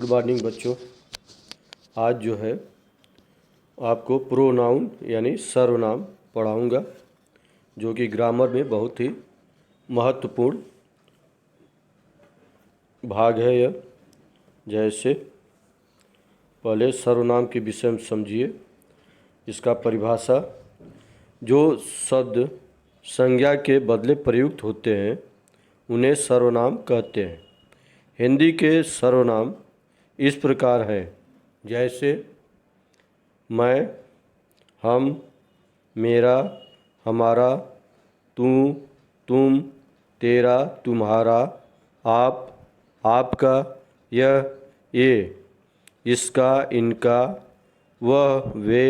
Good morning बच्चों। आज जो है आपको प्रोनाउन यानी सर्वनाम पढ़ाऊंगा, जो कि ग्रामर में बहुत ही महत्वपूर्ण भाग है यह। जैसे पहले सर्वनाम के विषय में समझिए। इसका परिभाषा: जो शब्द संज्ञा के बदले प्रयुक्त होते हैं उन्हें सर्वनाम कहते हैं। हिंदी के सर्वनाम इस प्रकार हैं, जैसे मैं, हम, मेरा, हमारा, तू, तुम, तेरा, तुम्हारा, आप, आपका, यह, ये, इसका, इनका, वह, वे,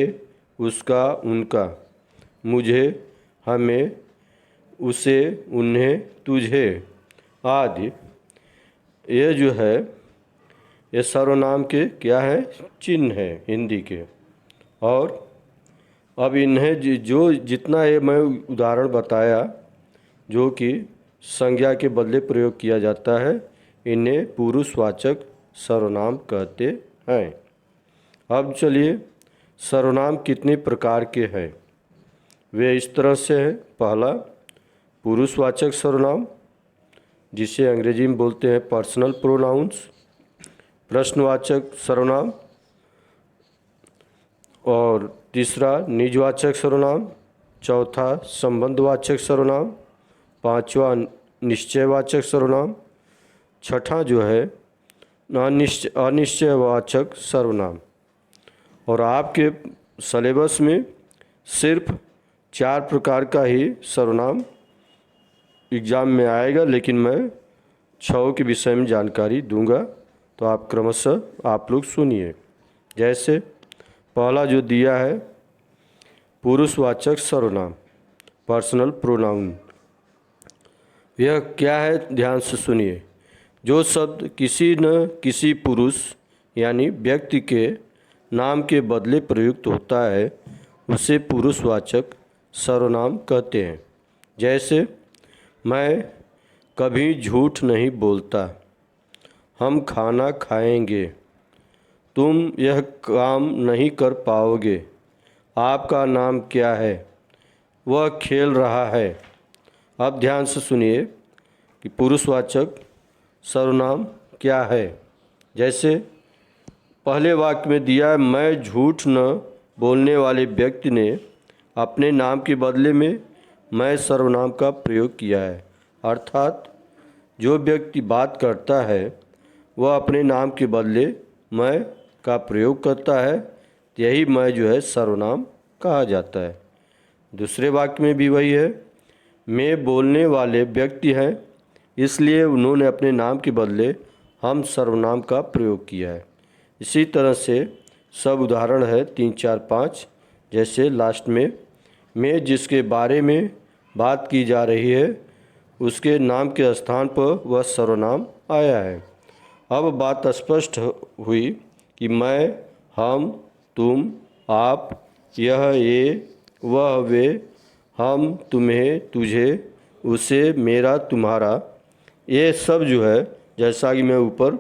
उसका, उनका, मुझे, हमें, उसे, उन्हें, तुझे आदि। ये जो है ये सर्वनाम के क्या है, चिन्ह है हिंदी के। और अब इन्हें जो जितना ये मैं उदाहरण बताया जो कि संज्ञा के बदले प्रयोग किया जाता है, इन्हें पुरुषवाचक सर्वनाम कहते हैं। अब चलिए, सर्वनाम कितने प्रकार के हैं वे इस तरह से हैं। पहला, पुरुषवाचक सर्वनाम, जिसे अंग्रेजी में बोलते हैं पर्सनल प्रोनाउंस। प्रश्नवाचक सर्वनाम। और तीसरा, निजवाचक सर्वनाम। चौथा, संबंधवाचक सर्वनाम। पांचवा, निश्चयवाचक सर्वनाम। छठा जो है अनिश्चयवाचक सर्वनाम। और आपके सिलेबस में सिर्फ 4 प्रकार का ही सर्वनाम एग्ज़ाम में आएगा, लेकिन मैं 6 के विषय में जानकारी दूंगा, तो आप क्रमशः आप लोग सुनिए। जैसे पहला जो दिया है पुरुषवाचक सर्वनाम, पर्सनल प्रोनाउन। यह क्या है, ध्यान से सुनिए। जो शब्द किसी न किसी पुरुष यानी व्यक्ति के नाम के बदले प्रयुक्त होता है उसे पुरुषवाचक सर्वनाम कहते हैं। जैसे मैं कभी झूठ नहीं बोलता, हम खाना खाएंगे, तुम यह काम नहीं कर पाओगे, आपका नाम क्या है, वह खेल रहा है। अब ध्यान से सुनिए कि पुरुषवाचक सर्वनाम क्या है। जैसे पहले वाक्य में दिया है, मैं झूठ न बोलने वाले व्यक्ति ने अपने नाम के बदले में मैं सर्वनाम का प्रयोग किया है। अर्थात जो व्यक्ति बात करता है वह अपने नाम के बदले मैं का प्रयोग करता है, यही मैं जो है सर्वनाम कहा जाता है। दूसरे वाक्य में भी वही है, मैं बोलने वाले व्यक्ति हैं इसलिए उन्होंने अपने नाम के बदले हम सर्वनाम का प्रयोग किया है। इसी तरह से सब उदाहरण है 3, 4, 5। जैसे लास्ट में, मैं जिसके बारे में बात की जा रही है उसके नाम के स्थान पर वह सर्वनाम आया है। अब बात स्पष्ट हुई कि मैं, हम, तुम, आप, यह, ये, वह, वे, हम, तुम्हें, तुझे, उसे, मेरा, तुम्हारा, ये सब जो है, जैसा कि मैं ऊपर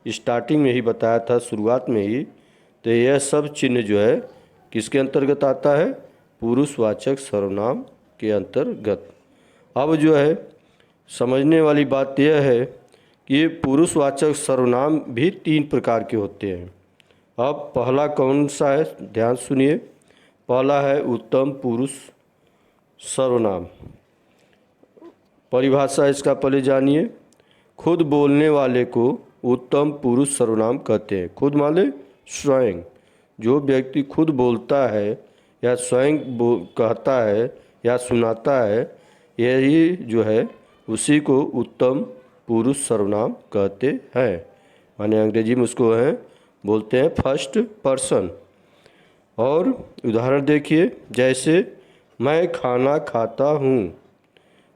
स्टार्टिंग में ही बताया था, शुरुआत में ही, तो यह सब चिन्ह जो है किसके अंतर्गत आता है, पुरुषवाचक सर्वनाम के अंतर्गत। अब जो है समझने वाली बात यह है कि पुरुषवाचक सर्वनाम भी 3 प्रकार के होते हैं। अब पहला कौन सा है, ध्यान सुनिए। पहला है उत्तम पुरुष सर्वनाम। परिभाषा इसका पहले जानिए। खुद बोलने वाले को उत्तम पुरुष सर्वनाम कहते हैं। खुद माने स्वयं, जो व्यक्ति खुद बोलता है या स्वयं कहता है या सुनाता है, यही जो है उसी को उत्तम पुरुष सर्वनाम कहते हैं। माने अंग्रेजी में उसको है बोलते हैं फर्स्ट पर्सन। और उदाहरण देखिए, जैसे मैं खाना खाता हूँ,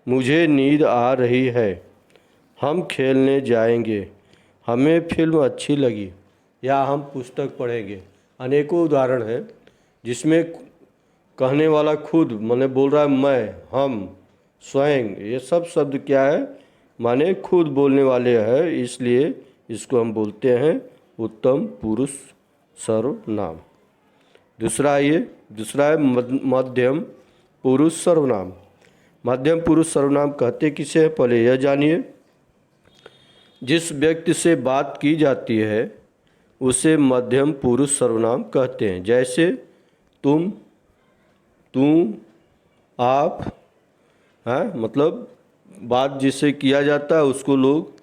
मुझे नींद आ रही है, हम खेलने जाएंगे, हमें फिल्म अच्छी लगी, या हम पुस्तक पढ़ेंगे। अनेकों उदाहरण हैं जिसमें कहने वाला खुद माने बोल रहा है मैं, हम, स्वयं, ये सब शब्द क्या है, माने खुद बोलने वाले हैं, इसलिए इसको हम बोलते हैं उत्तम पुरुष सर्वनाम। दूसरा है मध्यम पुरुष सर्वनाम। मध्यम पुरुष सर्वनाम कहते किसे हैं, पहले यह जानिए। जिस व्यक्ति से बात की जाती है उसे मध्यम पुरुष सर्वनाम कहते हैं। जैसे तुम, तू, आप, है मतलब बात जिससे किया जाता है उसको लोग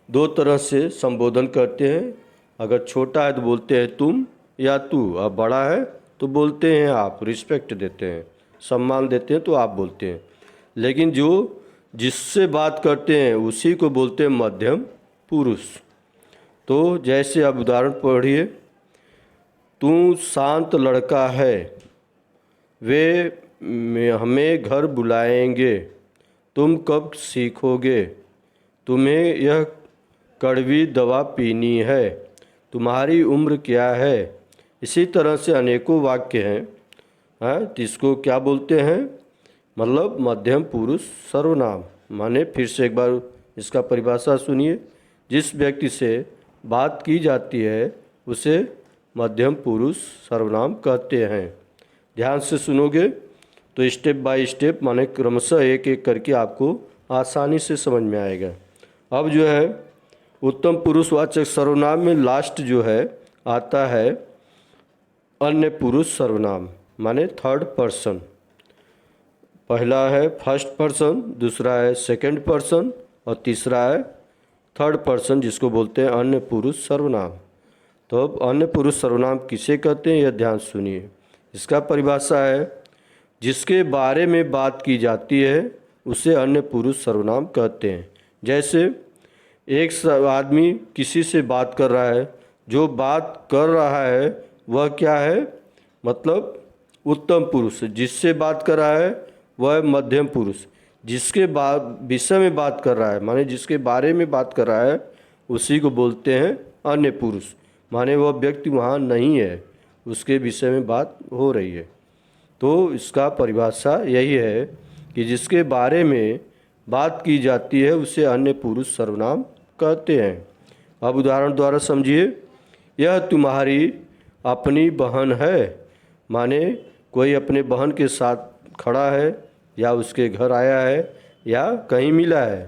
दो तरह से संबोधन करते हैं। अगर छोटा है तो बोलते हैं तुम या तू, अब बड़ा है तो बोलते हैं आप, रिस्पेक्ट देते हैं, सम्मान देते हैं तो आप बोलते हैं। लेकिन जो जिससे बात करते हैं उसी को बोलते हैं मध्यम पुरुष। तो जैसे अब उदाहरण पढ़िए, तू शांत लड़का है, वे हमें घर बुलाएंगे, तुम कब सीखोगे, तुम्हें यह कड़वी दवा पीनी है, तुम्हारी उम्र क्या है। इसी तरह से अनेकों वाक्य हैं जिसको क्या बोलते हैं, मतलब मध्यम पुरुष सर्वनाम। माने फिर से एक बार इसका परिभाषा सुनिए। जिस व्यक्ति से बात की जाती है उसे मध्यम पुरुष सर्वनाम कहते हैं। ध्यान से सुनोगे तो स्टेप बाय स्टेप माने क्रमशः एक एक करके आपको आसानी से समझ में आएगा। अब जो है उत्तम पुरुषवाचक सर्वनाम में लास्ट जो है आता है अन्य पुरुष सर्वनाम, माने थर्ड पर्सन। पहला है फर्स्ट पर्सन, दूसरा है सेकंड पर्सन और तीसरा है थर्ड पर्सन, जिसको बोलते हैं अन्य पुरुष सर्वनाम। तो अब अन्य पुरुष सर्वनाम किसे कहते हैं यह ध्यान सुनिए। इसका परिभाषा है, जिसके बारे में बात की जाती है उसे अन्य पुरुष सर्वनाम कहते हैं। जैसे एक आदमी किसी से बात कर रहा है, जो बात कर रहा है वह क्या है, मतलब उत्तम पुरुष। जिससे बात कर रहा है वह मध्यम पुरुष। जिसके विषय में बात कर रहा है माने जिसके बारे में बात कर रहा है उसी को बोलते हैं अन्य पुरुष। माने वह व्यक्ति वहाँ नहीं है, उसके विषय में बात हो रही है। तो इसका परिभाषा यही है कि जिसके बारे में बात की जाती है उसे अन्य पुरुष सर्वनाम कहते हैं। अब उदाहरण द्वारा समझिए, यह तुम्हारी अपनी बहन है, माने कोई अपने बहन के साथ खड़ा है या उसके घर आया है या कहीं मिला है।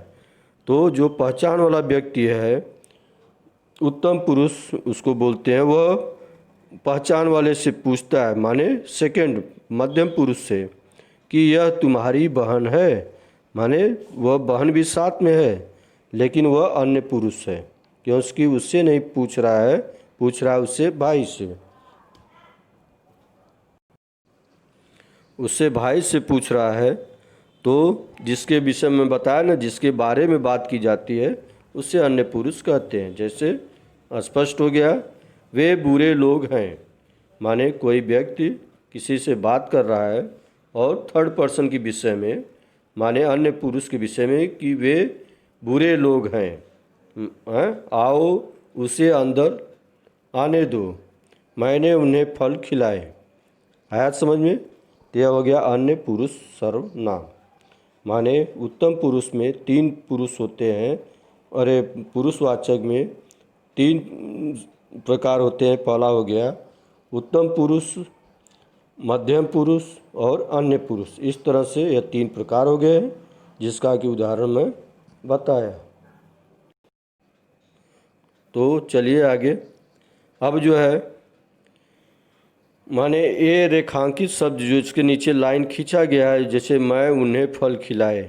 तो जो पहचान वाला व्यक्ति है उत्तम पुरुष उसको बोलते हैं, वह पहचान वाले से पूछता है माने सेकंड मध्यम पुरुष से कि यह तुम्हारी बहन है, माने वह बहन भी साथ में है लेकिन वह अन्य पुरुष है, क्योंकि उससे नहीं पूछ रहा है, पूछ रहा है उससे भाई से, उससे भाई से पूछ रहा है। तो जिसके विषय में बताया ना, जिसके बारे में बात की जाती है उसे अन्य पुरुष कहते हैं। जैसे स्पष्ट हो गया, वे बुरे लोग हैं, माने कोई व्यक्ति किसी से बात कर रहा है और थर्ड पर्सन के विषय में माने अन्य पुरुष के विषय में कि वे बुरे लोग हैं, आओ उसे अंदर आने दो, मैंने उन्हें फल खिलाए। आया समझ में? तो यह हो गया अन्य पुरुष सर्वनाम। माने उत्तम पुरुष में तीन पुरुष होते हैं, अरे पुरुषवाचक में तीन प्रकार होते हैं। पहला हो गया उत्तम पुरुष, मध्यम पुरुष और अन्य पुरुष। इस तरह से यह तीन प्रकार हो गए हैं, जिसका कि उदाहरण मैं बताया। तो चलिए आगे। अब जो है माने ये रेखांकित शब्द जो इसके नीचे लाइन खींचा गया है, जैसे मैं उन्हें फल खिलाए,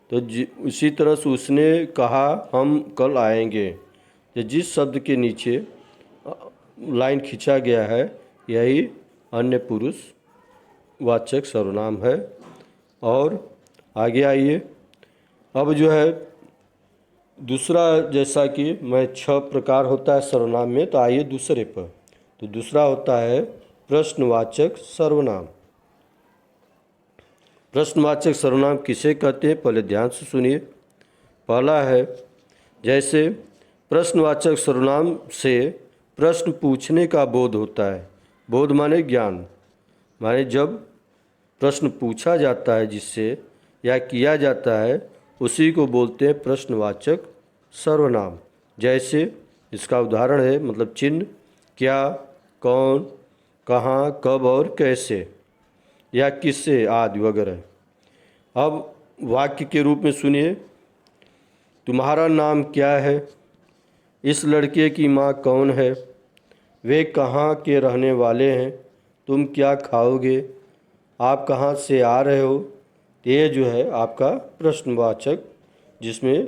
तो उसी तरह से उसने कहा हम कल आएंगे। तो जिस शब्द के नीचे लाइन खींचा गया है यही अन्य पुरुष वाचक सर्वनाम है। और आगे आइए। अब जो है दूसरा, जैसा कि मैं 6 प्रकार होता है सर्वनाम में, तो आइए दूसरे पर। तो दूसरा होता है प्रश्नवाचक सर्वनाम। प्रश्नवाचक सर्वनाम किसे कहते हैं पहले ध्यान से सुनिए। पहला है, जैसे प्रश्नवाचक सर्वनाम से प्रश्न पूछने का बोध होता है। बोध माने ज्ञान, माने जब प्रश्न पूछा जाता है जिससे या किया जाता है उसी को बोलते हैं प्रश्नवाचक सर्वनाम। जैसे इसका उदाहरण है मतलब चिन्ह, क्या, कौन, कहाँ, कब और कैसे, या किससे आदि वगैरह। अब वाक्य के रूप में सुनिए। तुम्हारा नाम क्या है? इस लड़के की माँ कौन है? वे कहाँ के रहने वाले हैं? तुम क्या खाओगे? आप कहाँ से आ रहे हो? ये जो है आपका प्रश्नवाचक, जिसमें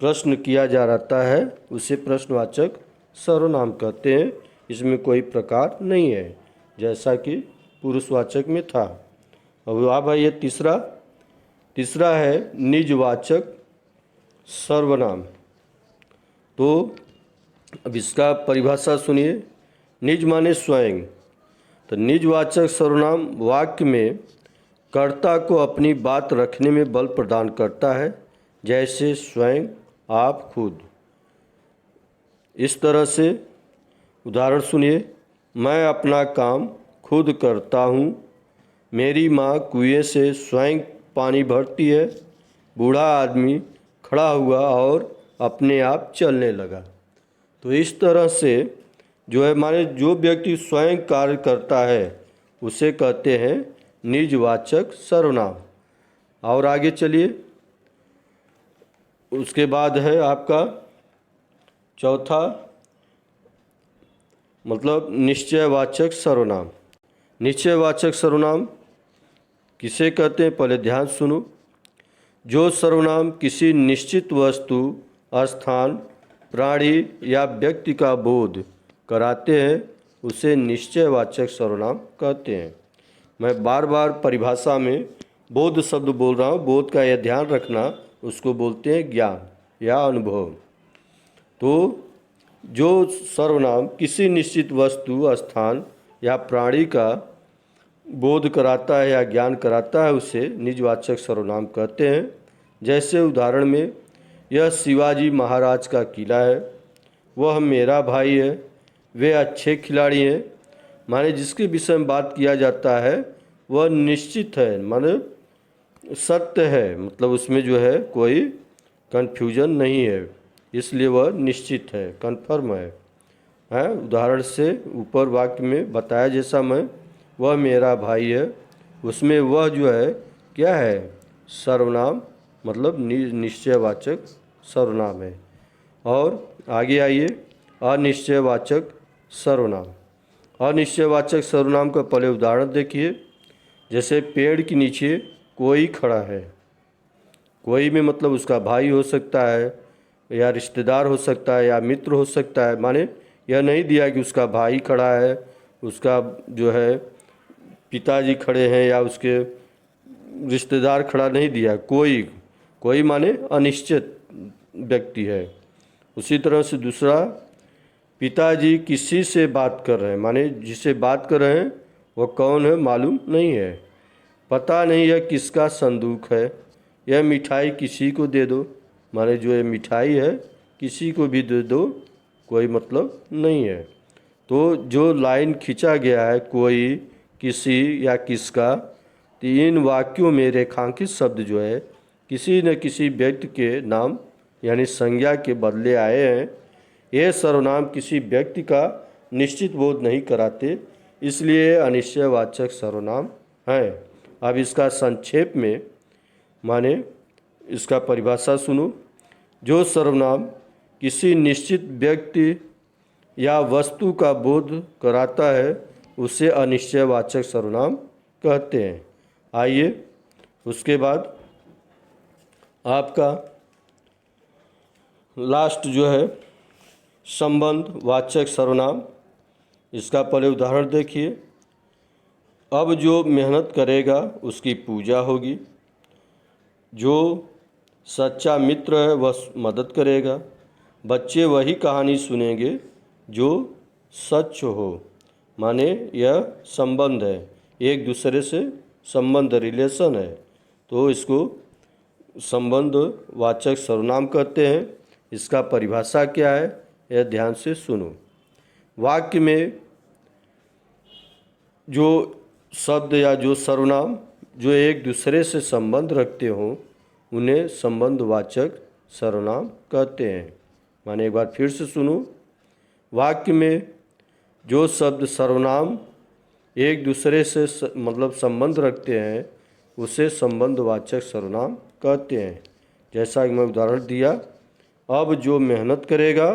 प्रश्न किया जा रहता है, उसे प्रश्नवाचक सर्वनाम कहते हैं। इसमें कोई प्रकार नहीं है, जैसा कि पुरुषवाचक में था। अब अब ये तीसरा है निजवाचक सर्वनाम। तो अब इसका परिभाषा सुनिए। निज माने स्वयं। तो निजवाचक सर्वनाम वाक्य में कर्ता को अपनी बात रखने में बल प्रदान करता है, जैसे स्वयं, आप, खुद। इस तरह से उदाहरण सुनिए। मैं अपना काम खुद करता हूँ। मेरी माँ कुएं से स्वयं पानी भरती है। बूढ़ा आदमी खड़ा हुआ और अपने आप चलने लगा। तो इस तरह से जो है माने जो व्यक्ति स्वयं कार्य करता है उसे कहते हैं निजवाचक सर्वनाम। और आगे चलिए। उसके बाद है आपका चौथा मतलब निश्चयवाचक सर्वनाम। निश्चयवाचक सर्वनाम किसे कहते हैं, पहले ध्यान सुनो। जो सर्वनाम किसी निश्चित वस्तु, स्थान, प्राणी या व्यक्ति का बोध कराते हैं उसे निश्चयवाचक सर्वनाम कहते हैं। मैं बार बार परिभाषा में बोध शब्द बोल रहा हूँ। बोध का यह ध्यान रखना, उसको बोलते हैं ज्ञान या अनुभव। तो जो सर्वनाम किसी निश्चित वस्तु, स्थान या प्राणी का बोध कराता है या ज्ञान कराता है उसे निजवाचक सर्वनाम कहते हैं। जैसे उदाहरण में, यह शिवाजी महाराज का किला है। वह मेरा भाई है। वे अच्छे खिलाड़ी हैं। माने जिसके विषय में बात किया जाता है वह निश्चित है, माने सत्य है, मतलब उसमें जो है कोई कन्फ्यूजन नहीं है, इसलिए वह निश्चित है, कन्फर्म है। उदाहरण से ऊपर वाक्य में बताया जैसा मैं, वह मेरा भाई है, उसमें वह जो है क्या है, सर्वनाम, मतलब निश्चयवाचक सर्वनाम है। और आगे आइए, अनिश्चयवाचक सर्वनाम। अनिश्चयवाचक सर्वनाम का पहले उदाहरण देखिए। जैसे पेड़ के नीचे कोई खड़ा है। कोई में मतलब उसका भाई हो सकता है या रिश्तेदार हो सकता है या मित्र हो सकता है। माने यह नहीं दिया कि उसका भाई खड़ा है, उसका जो है पिताजी खड़े हैं या उसके रिश्तेदार खड़ा नहीं दिया। कोई माने अनिश्चित व्यक्ति है। उसी तरह से दूसरा, पिताजी किसी से बात कर रहे हैं, माने जिसे बात कर रहे हैं वह कौन है मालूम नहीं है। पता नहीं यह किसका संदूक है। यह मिठाई किसी को दे दो, माने जो ये मिठाई है किसी को भी दे दो, कोई मतलब नहीं है। तो जो लाइन खींचा गया है कोई, किसी या किसका, तो इन वाक्यों में रेखांकित शब्द जो है किसी न किसी व्यक्ति के नाम यानी संज्ञा के बदले आए हैं। ये सर्वनाम किसी व्यक्ति का निश्चित बोध नहीं कराते, इसलिए अनिश्चयवाचक सर्वनाम हैं। अब इसका संक्षेप में माने इसका परिभाषा सुनो। जो सर्वनाम किसी निश्चित व्यक्ति या वस्तु का बोध कराता है उसे अनिश्चयवाचक सर्वनाम कहते हैं। आइए उसके बाद आपका लास्ट जो है संबंध वाचक सर्वनाम। इसका पहले उदाहरण देखिए। अब जो मेहनत करेगा उसकी पूजा होगी। जो सच्चा मित्र है वह मदद करेगा। बच्चे वही कहानी सुनेंगे जो सच हो। माने यह संबंध है, एक दूसरे से संबंध, रिलेशन है, तो इसको संबंध वाचक सर्वनाम कहते हैं। इसका परिभाषा क्या है यह ध्यान से सुनो। वाक्य में जो शब्द या जो सर्वनाम जो एक दूसरे से संबंध रखते हों उन्हें संबंधवाचक सर्वनाम कहते हैं। माने एक बार फिर से सुनो। वाक्य में जो शब्द सर्वनाम एक दूसरे से मतलब संबंध रखते हैं उसे संबंधवाचक सर्वनाम कहते हैं। जैसा कि मैं उदाहरण दिया, अब जो मेहनत करेगा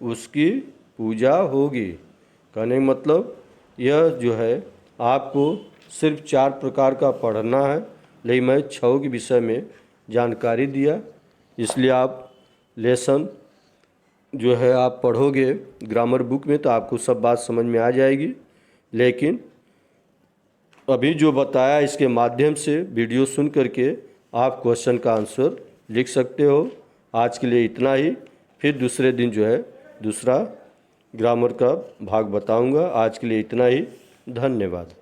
उसकी पूजा होगी। कहने का मतलब यह जो है आपको सिर्फ 4 प्रकार का पढ़ना है, लेकिन मैं 6 के विषय में जानकारी दिया। इसलिए आप लेसन जो है आप पढ़ोगे ग्रामर बुक में तो आपको सब बात समझ में आ जाएगी। लेकिन अभी जो बताया इसके माध्यम से वीडियो सुन करके आप क्वेश्चन का आंसर लिख सकते हो। आज के लिए इतना ही, फिर दूसरे दिन जो है दूसरा ग्रामर का भाग बताऊंगा। आज के लिए इतना ही, धन्यवाद।